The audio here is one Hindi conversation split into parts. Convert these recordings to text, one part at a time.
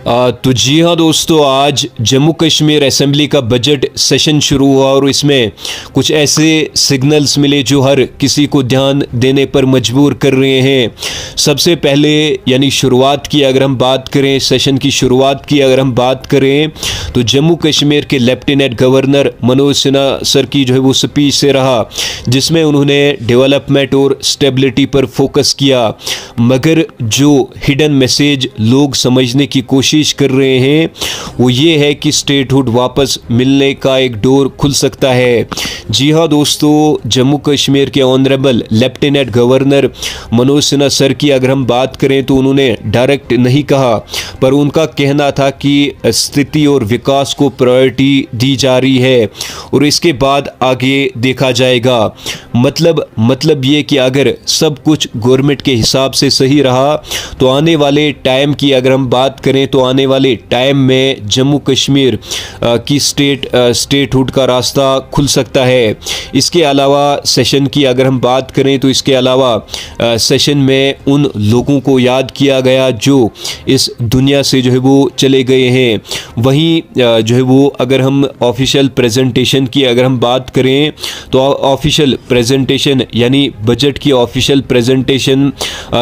तो जी हाँ दोस्तों, आज जम्मू कश्मीर असेंबली का बजट सेशन शुरू हुआ और इसमें कुछ ऐसे सिग्नल्स मिले जो हर किसी को ध्यान देने पर मजबूर कर रहे हैं। सबसे पहले यानी शुरुआत की अगर हम बात करें, सेशन की शुरुआत की अगर हम बात करें तो जम्मू कश्मीर के lieutenant governor Manoj Sinha sir की जो है वो स्पीच से रहा, जिसमें उन्होंने डेवलपमेंट और स्टेबिलिटी पर फोकस किया। मगर जो हिडन मैसेज लोग समझने की कोशिश कर रहे हैं वो ये है कि स्टेटहुड वापस मिलने का एक डोर खुल सकता है। जी हाँ दोस्तों, जम्मू कश्मीर के honourable lieutenant governor Manoj Sinha sir की अगर हम बात करें तो उन्होंने डायरेक्ट नहीं कहा, पर उनका कहना था कि स्थिति और विकास को प्रायोरिटी दी जा रही है और इसके बाद आगे देखा जाएगा। मतलब ये कि अगर सब कुछ गवर्नमेंट के हिसाब से सही रहा तो आने वाले टाइम की अगर हम बात करें तो आने वाले टाइम में जम्मू कश्मीर की स्टेटहुड का रास्ता खुल सकता है। इसके अलावा सेशन की अगर हम बात करें तो इसके अलावा सेशन में उन लोगों को याद किया गया जो इस दुनिया से जो है वो चले गए हैं। वहीं जो है वो अगर हम ऑफिशियल प्रेजेंटेशन की अगर हम बात करें तो ऑफिशियल प्रेजेंटेशन यानी बजट की ऑफिशियल प्रेजेंटेशन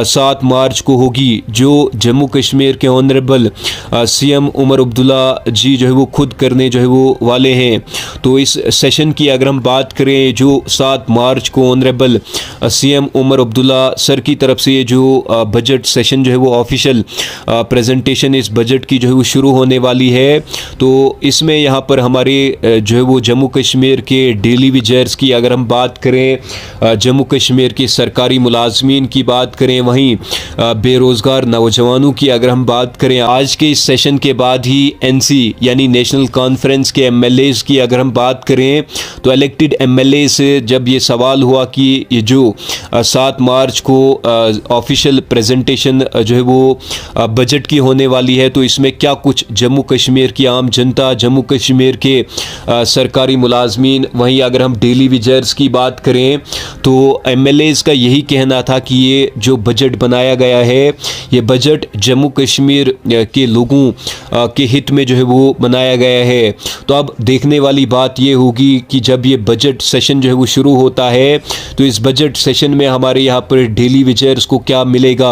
7 मार्च को होगी, जो जम्मू कश्मीर के ऑनरेबल सीएम उमर अब्दुल्ला जी जो है वो खुद करने जो है वो वाले हैं। तो इस सेशन की अगर हम बात करें जो 7 मार्च को honourable CM Omar Abdullah sir की तरफ से ये जो बजट सेशन जो है वो ऑफिशियल प्रेजेंटेशन इस बजट की जो है वो शुरू होने वाली है। तो इसमें यहाँ पर हमारे जो है वो जम्मू कश्मीर के डेली वेजर्स की अगर हम बात करें, जम्मू कश्मीर के सरकारी मुलाजमीन की बात करें, वहीं बेरोज़गार नौजवानों की अगर हम बात करें, आज के इस सेशन के बाद ही एनसी यानी नेशनल कॉन्फ्रेंस के एमएलएज की अगर हम बात करें तो इलेक्टेड एमएलए से जब ये सवाल हुआ कि ये जो 7 मार्च को ऑफिशियल प्रेजेंटेशन जो है वो बजट की होने वाली है तो इसमें क्या कुछ जम्मू कश्मीर की आम जनता, जम्मू कश्मीर के सरकारी मुलाजमीन, वहीं अगर हम डेली वेजर्स की बात करें तो एमएलएज का यही कहना था कि ये जो बजट बनाया गया है ये बजट जम्मू कश्मीर के लोगों के हित में जो है वो बनाया गया है। तो अब देखने वाली बात ये होगी कि जब ये बजट सेशन जो है वो शुरू होता है तो इस बजट सेशन में हमारे यहाँ पर डेली वेजर्स को क्या मिलेगा।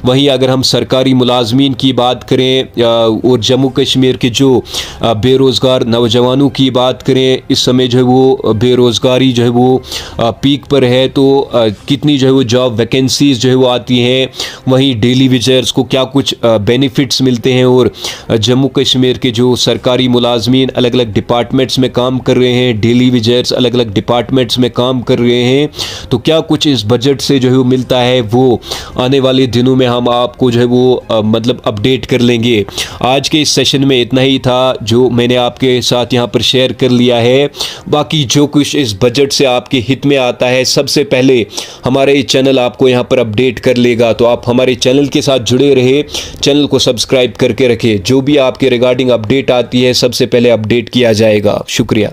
वहीं अगर हम सरकारी मुलाजमीन की बात करें और जम्मू कश्मीर के जो बेरोज़गार नौजवानों की बात करें, इस समय जो है वो बेरोज़गारी जो है वो पीक पर है, तो कितनी जो है वो जॉब वैकेंसीज जो है वो आती हैं, वहीं डेली वेजर्स को क्या कुछ बेनिफिट्स मिलते हैं और जम्मू कश्मीर के जो सरकारी मुलाजमीन अलग अलग डिपार्टमेंट्स में काम कर रहे हैं, डेली वेजर्स अलग अलग डिपार्टमेंट्स में काम कर रहे हैं, तो क्या कुछ इस बजट से जो है वो मिलता है वो आने वाले दिनों में हम आपको जो है वो अपडेट कर लेंगे। आज के इस सेशन में इतना ही था जो मैंने आपके साथ यहाँ पर शेयर कर लिया है। बाकी जो कुछ इस बजट से आपके हित में आता है सबसे पहले हमारे चैनल आपको यहाँ पर अपडेट कर लेगा। तो आप हमारे चैनल के साथ जुड़े रहे, चैनल को सब्सक्राइब करके रखें। जो भी आपके रिगार्डिंग अपडेट आती है सबसे पहले अपडेट किया जाएगा। शुक्रिया।